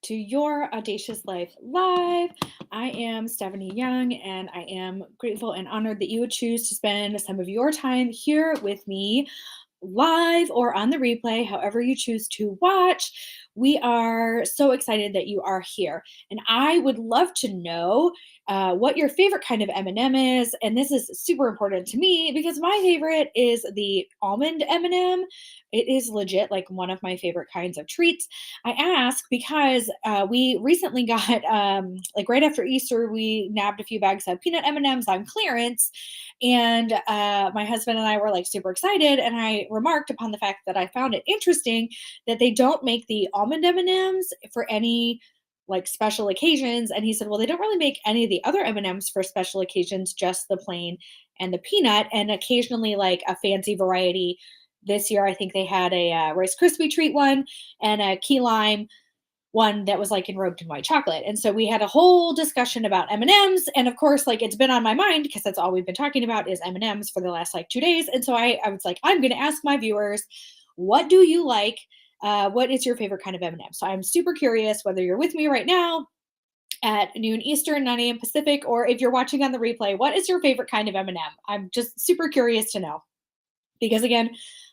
to Your Audacious Life Live. I am Stephanie Young, and I am grateful and honored that you would choose to spend some of your time here with me live or on the replay, however you choose to watch. We are so excited that you are here, and I would love to know what your favorite kind of M&M is. And this is super important to me because my favorite is the almond M&M. It is legit like one of my favorite kinds of treats. I ask because we recently got like right after Easter, we nabbed a few bags of peanut M&Ms on clearance, and my husband and I were like super excited. And I remarked upon the fact that I found it interesting that they don't make the almond M&Ms for any like special occasions. And he said, well, they don't really make any of the other M&Ms for special occasions, just the plain and the peanut, and occasionally like a fancy variety. This year, I think they had a Rice Krispie treat one and a key lime one that was like enrobed in white chocolate. And so we had a whole discussion about M&Ms, and of course like it's been on my mind because that's all we've been talking about is M&Ms for the last like 2 days. And so I was like, I'm going to ask my viewers, what do you like? What is your favorite kind of M&M? So I'm super curious whether you're with me right now at noon Eastern, 9 a.m. Pacific, or if you're watching on the replay, what is your favorite kind of M&M? I'm just super curious to know because again,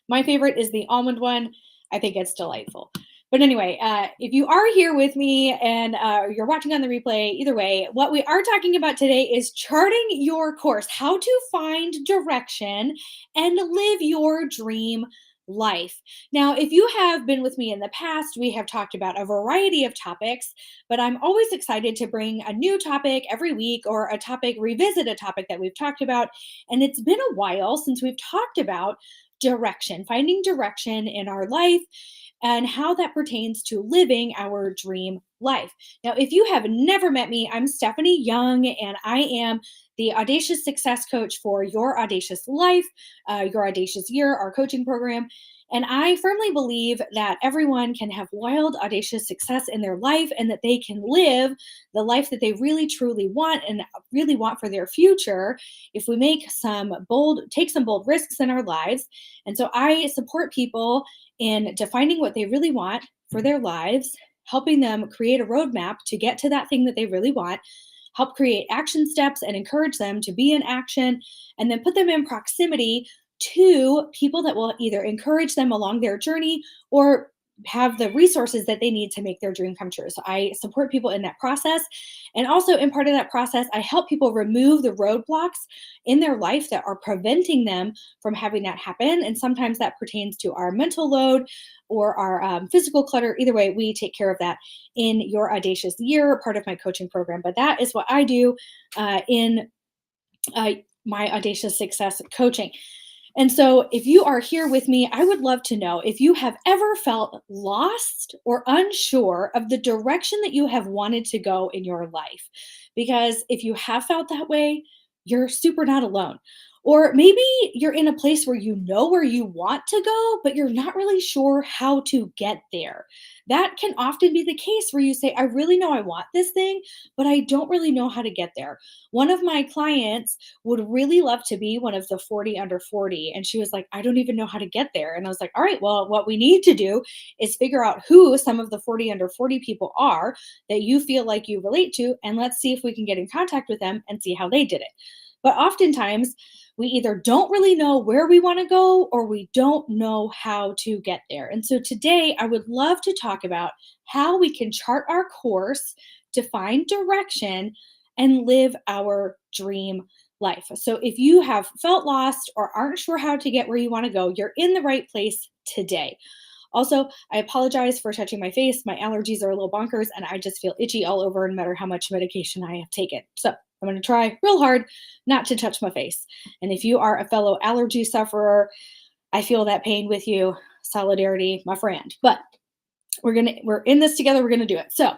my favorite is the almond one. I think it's delightful. But anyway, if you are here with me and you're watching on the replay, either way, what we are talking about today is charting your course, how to find direction and live your dream life. Now, if you have been with me in the past, we have talked about a variety of topics, but I'm always excited to bring a new topic every week or revisit a topic that we've talked about. And it's been a while since we've talked about direction, finding direction in our life and how that pertains to living our dream life. Now, if you have never met me, I'm Stephanie Young, and I am the Audacious Success Coach for Your Audacious Life, Your Audacious Year, our coaching program. And I firmly believe that everyone can have wild, audacious success in their life and that they can live the life that they really, truly want and really want for their future if we take some bold risks in our lives. And so I support people in defining what they really want for their lives, helping them create a roadmap to get to that thing that they really want, help create action steps and encourage them to be in action, and then put them in proximity to people that will either encourage them along their journey or have the resources that they need to make their dream come true. So I support people in that process. And also, in part of that process, I help people remove the roadblocks in their life that are preventing them from having that happen. And sometimes that pertains to our mental load or our physical clutter. Either way, we take care of that in Your Audacious Year, part of my coaching program. But that is what I do in my Audacious Success coaching. And so, if you are here with me, I would love to know if you have ever felt lost or unsure of the direction that you have wanted to go in your life. Because if you have felt that way, you're super not alone. Or maybe you're in a place where you know where you want to go, but you're not really sure how to get there. That can often be the case where you say, I really know I want this thing, but I don't really know how to get there. One of my clients would really love to be one of the 40 under 40. And she was like, I don't even know how to get there. And I was like, all right, well, what we need to do is figure out who some of the 40 under 40 people are that you feel like you relate to. And let's see if we can get in contact with them and see how they did it. But oftentimes, we either don't really know where we want to go or we don't know how to get there. And so today, I would love to talk about how we can chart our course to find direction and live our dream life. So if you have felt lost or aren't sure how to get where you want to go, you're in the right place today. Also, I apologize for touching my face. My allergies are a little bonkers and I just feel itchy all over no matter how much medication I have taken. So I'm going to try real hard not to touch my face. And if you are a fellow allergy sufferer, I feel that pain with you. Solidarity, my friend. But we're in this together. We're going to do it. So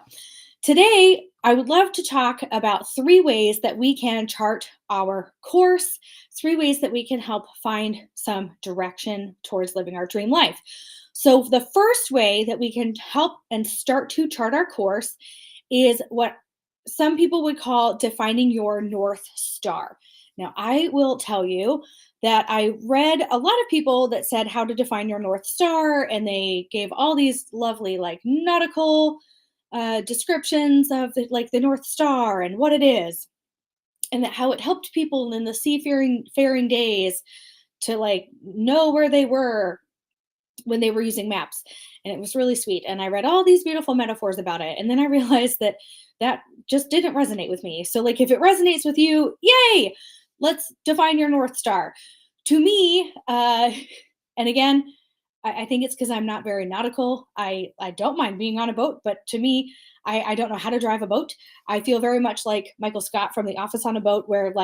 today, I would love to talk about 3 ways that we can chart our course, 3 ways that we can help find some direction towards living our dream life. So the first way that we can help and start to chart our course is what some people would call defining your North Star. Now, I will tell you that I read a lot of people that said how to define your North Star, and they gave all these lovely like nautical descriptions of the North Star and what it is, and how it helped people in the seafaring days to know where they were when they were using maps. And it was really sweet. And I read all these beautiful metaphors about it. And then I realized that that just didn't resonate with me. So, if it resonates with you, yay, let's define your North Star. To me, and again, I think it's because I'm not very nautical. I don't mind being on a boat, but to me, I don't know how to drive a boat. I feel very much like Michael Scott from The Office on a boat, where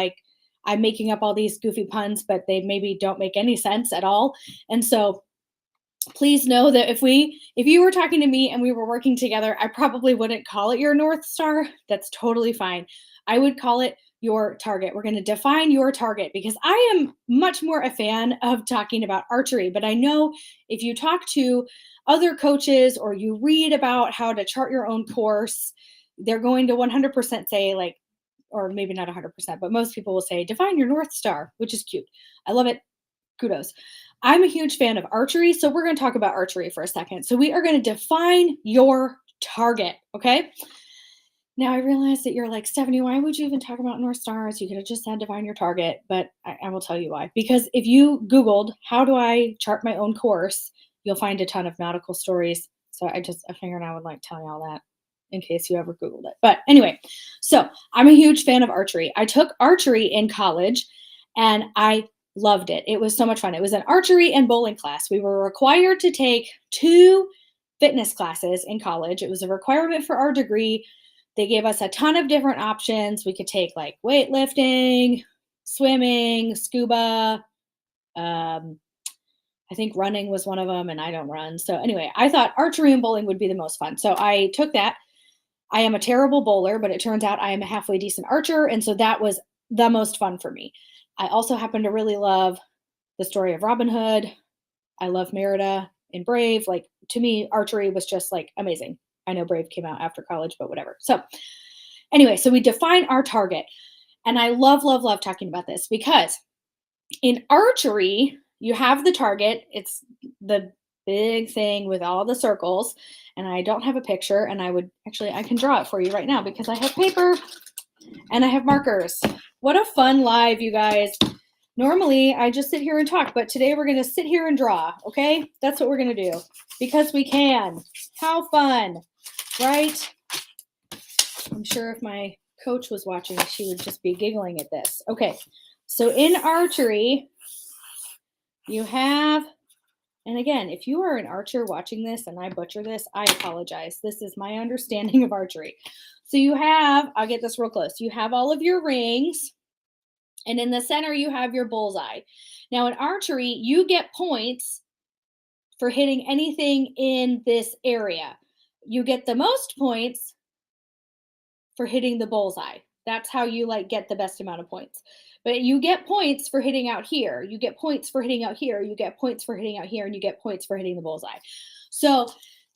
I'm making up all these goofy puns, but they maybe don't make any sense at all. And so please know that if you were talking to me and we were working together, I probably wouldn't call it your North Star. That's totally fine. I would call it your target. We're going to define your target, because I am much more a fan of talking about archery. But I know if you talk to other coaches or you read about how to chart your own course, they're going to 100% say, or maybe not 100%, but most people will say, define your North Star, which is cute. I love it. Kudos. I'm a huge fan of archery, so we're going to talk about archery for a second. So we are going to define your target, okay? Now I realize that you're like, Stephanie, why would you even talk about North Stars? You could have just said define your target, but I will tell you why. Because if you Googled, how do I chart my own course, you'll find a ton of nautical stories. So I figured I would tell you all that in case you ever Googled it. But anyway, so I'm a huge fan of archery. I took archery in college and I loved it. It was so much fun. It was an archery and bowling class. We were required to take 2 fitness classes in college. It was a requirement for our degree. They gave us a ton of different options. We could take weightlifting, swimming, scuba. I think running was one of them, and I don't run. So anyway, I thought archery and bowling would be the most fun. So I took that. I am a terrible bowler, but it turns out I am a halfway decent archer. And so that was the most fun for me. I also happen to really love the story of Robin Hood. I love Merida in Brave. To me, archery was just amazing. I know Brave came out after college, but whatever. So anyway, so we define our target. And I love, love, love talking about this, because in archery, you have the target. It's the big thing with all the circles. And I don't have a picture, and I can draw it for you right now because I have paper and I have markers. What a fun live, you guys. Normally, I just sit here and talk, but today we're going to sit here and draw, okay? That's what we're going to do because we can. How fun, right? I'm sure if my coach was watching, she would just be giggling at this. Okay, so in archery, you have, and again, if you are an archer watching this and I butcher this, I apologize. This is my understanding of archery. So you have, I'll get this real close. You have all of your rings, and in the center, you have your bullseye. Now in archery, you get points for hitting anything in this area. You get the most points for hitting the bullseye. That's how you get the best amount of points. But you get points for hitting out here. You get points for hitting out here. You get points for hitting out here, and you get points for hitting the bullseye. So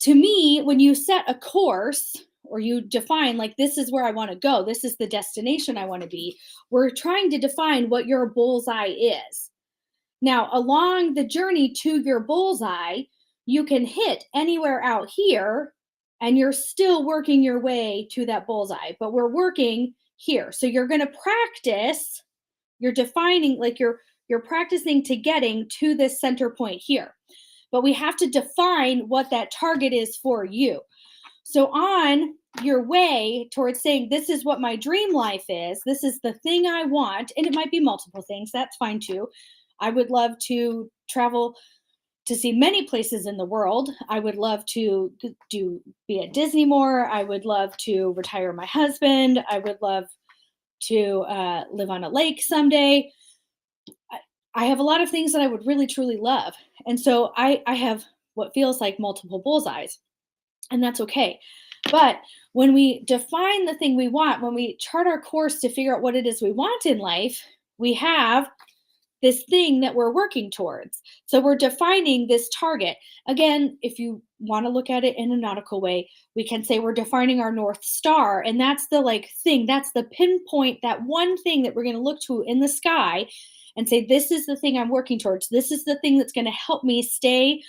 to me, when you set a course or you define this is where I want to go, this is the destination I want to be, we're trying to define what your bullseye is. Now, along the journey to your bullseye, you can hit anywhere out here and you're still working your way to that bullseye, but we're working here. So you're going to practice, you're defining, you're practicing to getting to this center point here. But we have to define what that target is for you. So on your way towards saying, this is what my dream life is, this is the thing I want, and it might be multiple things, that's fine too. I would love to travel to see many places in the world. I would love to be at Disney more. I would love to retire my husband. I would love to live on a lake someday. I have a lot of things that I would really, truly love. And so I have what feels like multiple bullseyes, and that's okay. But when we define the thing we want, when we chart our course to figure out what it is we want in life, we have this thing that we're working towards. So we're defining this target. Again, if you want to look at it in a nautical way, we can say we're defining our North Star. And that's the thing, that's the pinpoint, that one thing that we're going to look to in the sky and say, this is the thing I'm working towards. This is the thing that's going to help me stay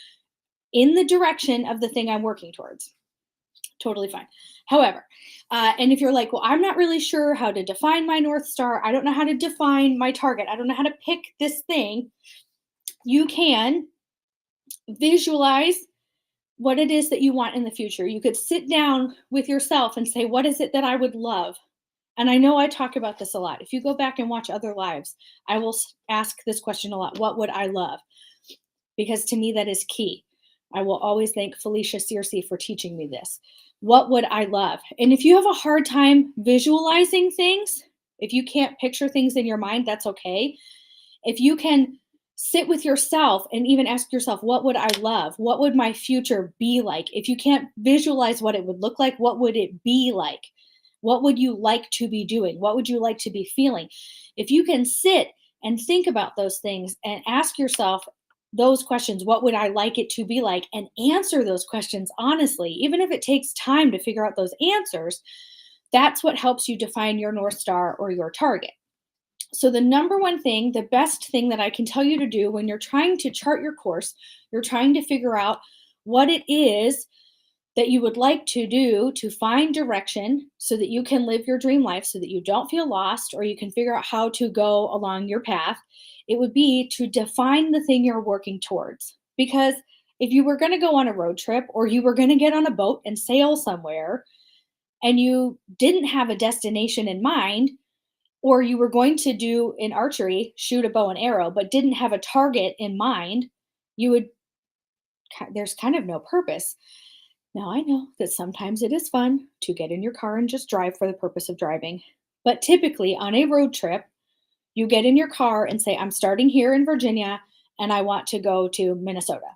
in the direction of the thing I'm working towards. Totally fine. However, and if you're like, well, I'm not really sure how to define my North Star, I don't know how to define my target, I don't know how to pick this thing, you can visualize what it is that you want in the future. You could sit down with yourself and say, what is it that I would love? And I know I talk about this a lot. If you go back and watch other lives, I will ask this question a lot. What would I love? Because to me, that is key. I will always thank Felicia Searcy for teaching me this. What would I love? And if you have a hard time visualizing things, if you can't picture things in your mind, that's okay. If you can sit with yourself and even ask yourself, what would I love? What would my future be like? If you can't visualize what it would look like, what would it be like? What would you like to be doing? What would you like to be feeling? If you can sit and think about those things and ask yourself those questions, what would I like it to be like? And answer those questions honestly, even if it takes time to figure out those answers, that's what helps you define your North Star or your target. So, the number one thing, the best thing that I can tell you to do when you're trying to chart your course, you're trying to figure out what it is that you would like to do to find direction so that you can live your dream life, so that you don't feel lost or you can figure out how to go along your path, it would be to define the thing you're working towards. Because if you were going to go on a road trip or you were going to get on a boat and sail somewhere and you didn't have a destination in mind, or you were going to do in archery, shoot a bow and arrow, but didn't have a target in mind, you would, there's kind of no purpose. Now, I know that sometimes it is fun to get in your car and just drive for the purpose of driving. But typically on a road trip, you get in your car and say, I'm starting here in Virginia and I want to go to Minnesota.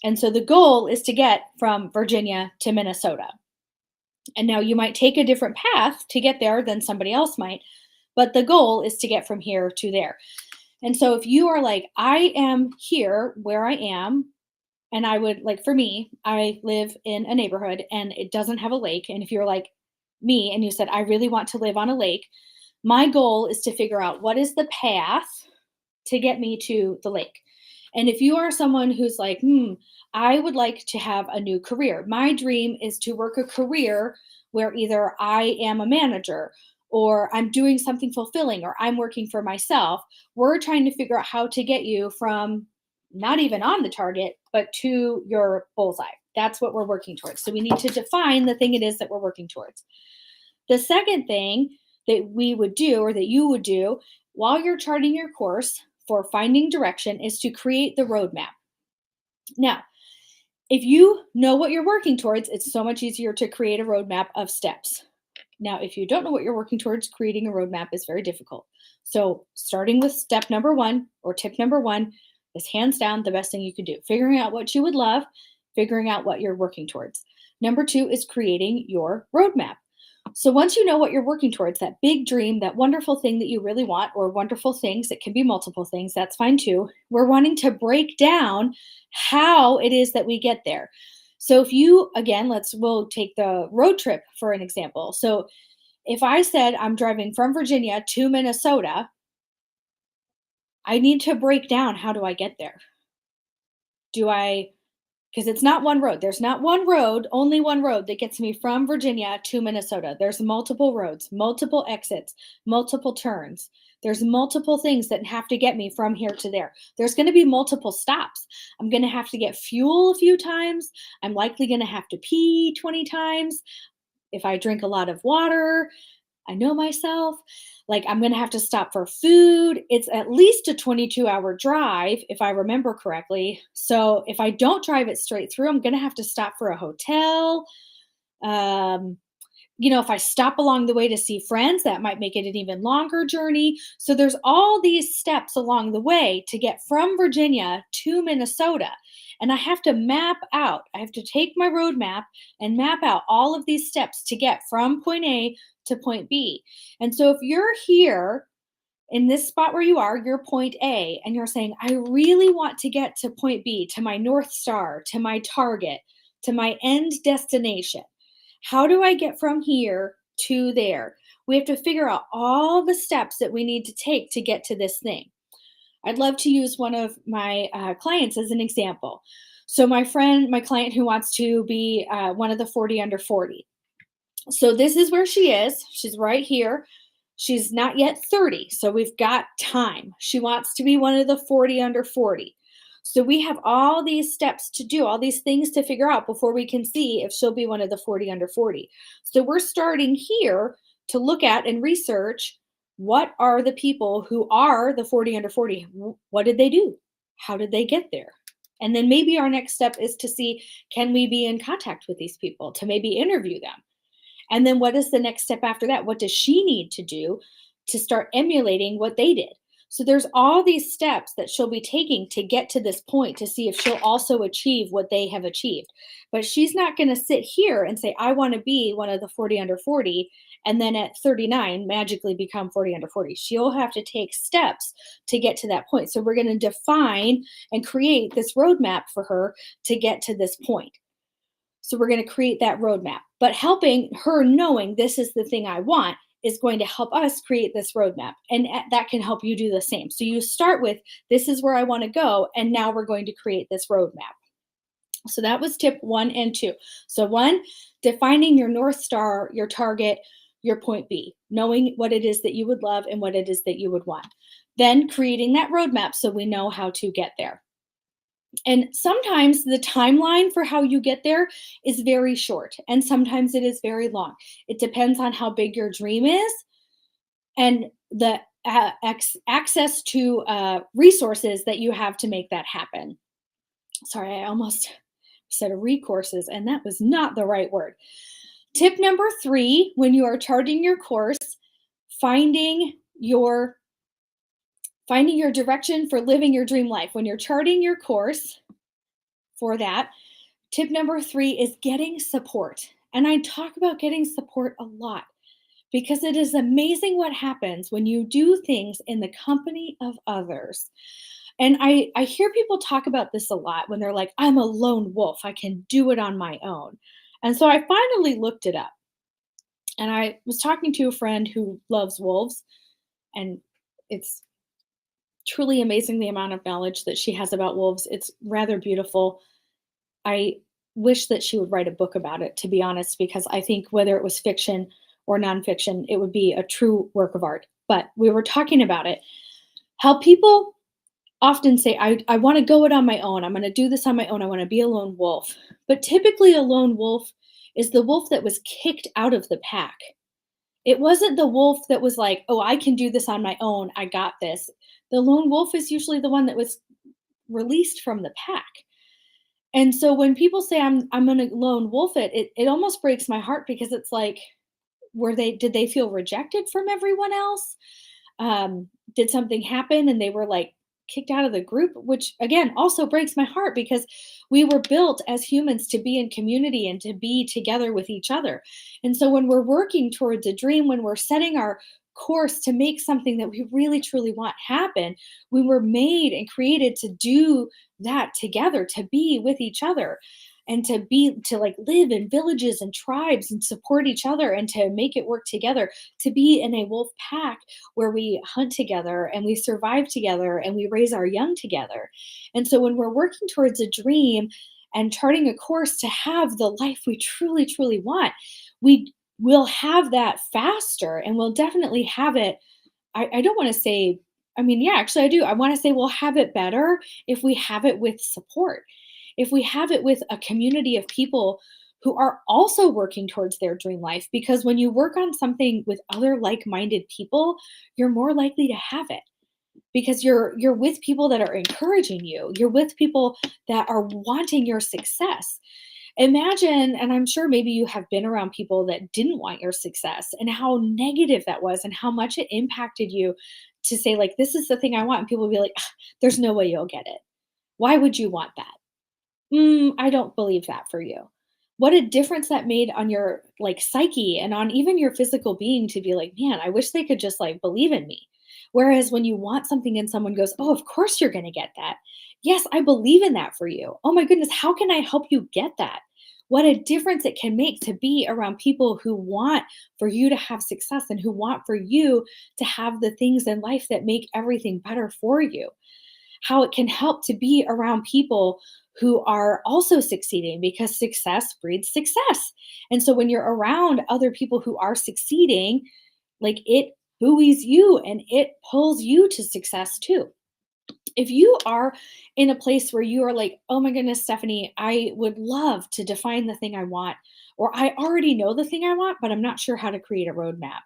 And so the goal is to get from Virginia to Minnesota. And now you might take a different path to get there than somebody else might, but the goal is to get from here to there. And so if you are like, I am here where I am, and I would like, for me, I live in a neighborhood and it doesn't have a lake. And if you're like me and you said, I really want to live on a lake, my goal is to figure out what is the path to get me to the lake. And if you are someone who's like, I would like to have a new career. My dream is to work a career where either I am a manager or I'm doing something fulfilling or I'm working for myself. We're trying to figure out how to get you from not even on the target, but to your bullseye. That's what we're working towards. So we need to define the thing it is that we're working towards. The second thing that we would do or that you would do while you're charting your course for finding direction is to create the roadmap. Now, if you know what you're working towards, it's so much easier to create a roadmap of steps. Now, if you don't know what you're working towards, creating a roadmap is very difficult. So, starting with step number one or tip number one is hands down the best thing you can do. Figuring out what you would love, figuring out what you're working towards. Number two is creating your roadmap. So once you know what you're working towards, that big dream, that wonderful thing that you really want, or wonderful things, it can be multiple things, that's fine too. We're wanting to break down how it is that we get there. So if you, again, we'll take the road trip for an example. So if I said I'm driving from Virginia to Minnesota, I need to break down how do I get there? Because it's not one road. There's not one road, only one road that gets me from Virginia to Minnesota. There's multiple roads, multiple exits, multiple turns. There's multiple things that have to get me from here to there. There's going to be multiple stops. I'm going to have to get fuel a few times. I'm likely going to have to pee 20 times. If I drink a lot of water, I know myself. Like, I'm going to have to stop for food. It's at least a 22-hour drive, if I remember correctly. So if I don't drive it straight through, I'm going to have to stop for a hotel. If I stop along the way to see friends, that might make it an even longer journey. So there's all these steps along the way to get from Virginia to Minnesota. And I have to I have to take my road map and map out all of these steps to get from point A to point B. And so if you're here in this spot where you are, you're point A, and you're saying, I really want to get to point B, to my North Star, to my target, to my end destination. How do I get from here to there? We have to figure out all the steps that we need to take to get to this thing. I'd love to use one of my clients as an example. So my client who wants to be one of the 40 under 40. So this is where she is. She's right here. She's not yet 30, so we've got time. She wants to be one of the 40 under 40. So we have all these steps to do, all these things to figure out before we can see if she'll be one of the 40 under 40. So we're starting here to look at and research what are the people who are the 40 under 40? What did they do? How did they get there? And then maybe our next step is to see, can we be in contact with these people to maybe interview them? And then what is the next step after that? What does she need to do to start emulating what they did? So there's all these steps that she'll be taking to get to this point to see if she'll also achieve what they have achieved. But she's not going to sit here and say, I want to be one of the 40 under 40, and then at 39 magically become 40 under 40. She'll have to take steps to get to that point. So we're going to define and create this roadmap for her to get to this point. So we're going to create that roadmap. But helping her knowing this is the thing I want is going to help us create this roadmap. And that can help you do the same. So you start with, this is where I want to go. And now we're going to create this roadmap. So that was tip 1 and 2. So 1, defining your North Star, your target, your point B, knowing what it is that you would love and what it is that you would want. Then creating that roadmap so we know how to get there. And sometimes the timeline for how you get there is very short, and sometimes it is very long. It depends on how big your dream is and the access to resources that you have to make that happen. Sorry, I almost said recourses, and that was not the right word. Tip number 3, when you are charting your course, finding your direction for living your dream life. When you're charting your course for that, tip number 3 is getting support. And I talk about getting support a lot because it is amazing what happens when you do things in the company of others. And I hear people talk about this a lot when they're like, I'm a lone wolf, I can do it on my own. And so I finally looked it up. And I was talking to a friend who loves wolves, and it's truly amazing the amount of knowledge that she has about wolves. It's rather beautiful. I wish that she would write a book about it, to be honest, because I think whether it was fiction or nonfiction, it would be a true work of art. But we were talking about it, how people often say, I want to go it on my own. I'm going to do this on my own. I want to be a lone wolf. But typically, a lone wolf is the wolf that was kicked out of the pack. It wasn't the wolf that was like, oh, I can do this on my own. I got this. The lone wolf is usually the one that was released from the pack. And so when people say I'm gonna lone wolf it almost breaks my heart because it's like, did they feel rejected from everyone else? Did something happen and they were like kicked out of the group? Which again also breaks my heart because we were built as humans to be in community and to be together with each other. And so when we're working towards a dream, when we're setting our course to make something that we really truly want happen, we were made and created to do that together, to be with each other and to like live in villages and tribes and support each other and to make it work together, to be in a wolf pack where we hunt together and we survive together and we raise our young together. And so when we're working towards a dream and charting a course to have the life we truly truly want, we will have that faster, and we'll definitely have it. I don't want to say, I mean, yeah, actually, I do. I want to say we'll have it better if we have it with support, if we have it with a community of people who are also working towards their dream life. Because when you work on something with other like minded people, you're more likely to have it because you're with people that are encouraging you. You're with people that are wanting your success. Imagine, and I'm sure maybe you have been around people that didn't want your success and how negative that was and how much it impacted you to say, like, this is the thing I want. And people will be like, "Ah, there's no way you'll get it. Why would you want that? I don't believe that for you." What a difference that made on your like psyche and on even your physical being to be like, man, I wish they could just like believe in me. Whereas when you want something and someone goes, oh, of course you're going to get that. Yes, I believe in that for you. Oh my goodness, how can I help you get that? What a difference it can make to be around people who want for you to have success and who want for you to have the things in life that make everything better for you. How it can help to be around people who are also succeeding because success breeds success. And so when you're around other people who are succeeding, like it buoys you and it pulls you to success too. If you are in a place where you are like, oh my goodness, Stephanie, I would love to define the thing I want, or I already know the thing I want, but I'm not sure how to create a roadmap.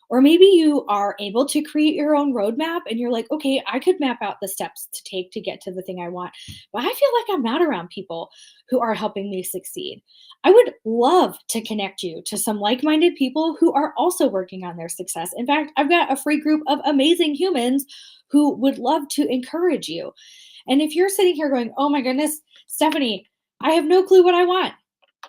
Or maybe you are able to create your own roadmap and you're like, okay, I could map out the steps to take to get to the thing I want, but I feel like I'm not around people who are helping me succeed. I would love to connect you to some like minded people who are also working on their success. In fact, I've got a free group of amazing humans who would love to encourage you. And if you're sitting here going, oh my goodness, Stephanie, I have no clue what I want.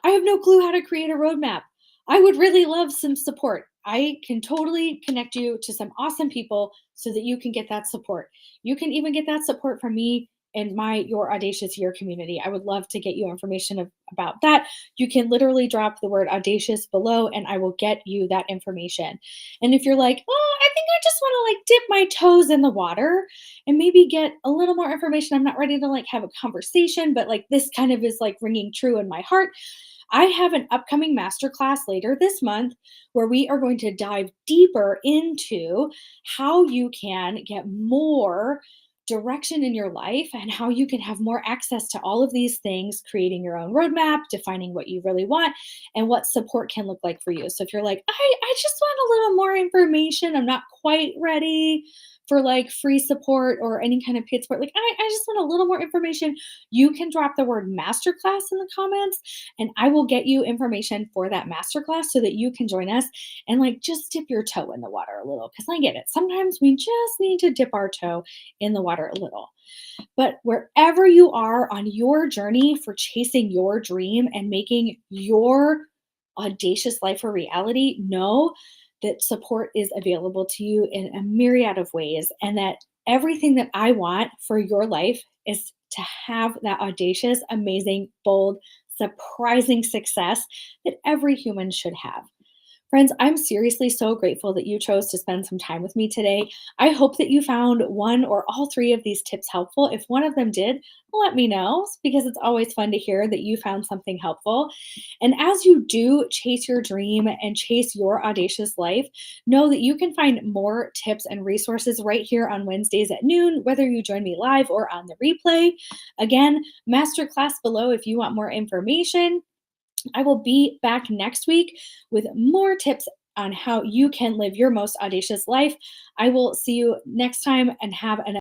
I have no clue how to create a roadmap. I would really love some support. I can totally connect you to some awesome people so that you can get that support. You can even get that support from me and my Your Audacious Year community. I would love to get you information about that. You can literally drop the word audacious below and I will get you that information. And if you're like, oh, I think I just want to like dip my toes in the water and maybe get a little more information. I'm not ready to like have a conversation, but like this kind of is like ringing true in my heart. I have an upcoming masterclass later this month where we are going to dive deeper into how you can get more direction in your life and how you can have more access to all of these things, creating your own roadmap, defining what you really want, and what support can look like for you. So if you're like, I just want a little more information, I'm not quite ready for like free support or any kind of paid support, like I just want a little more information, you can drop the word masterclass in the comments and I will get you information for that masterclass so that you can join us and like just dip your toe in the water a little. Because I get it. Sometimes we just need to dip our toe in the water a little. But wherever you are on your journey for chasing your dream and making your audacious life a reality, know that support is available to you in a myriad of ways, and that everything that I want for your life is to have that audacious, amazing, bold, surprising success that every human should have. Friends, I'm seriously so grateful that you chose to spend some time with me today. I hope that you found one or all three of these tips helpful. If one of them did, let me know because it's always fun to hear that you found something helpful. And as you do chase your dream and chase your audacious life, know that you can find more tips and resources right here on Wednesdays at noon, whether you join me live or on the replay. Again, masterclass below if you want more information. I will be back next week with more tips on how you can live your most audacious life. I will see you next time and have an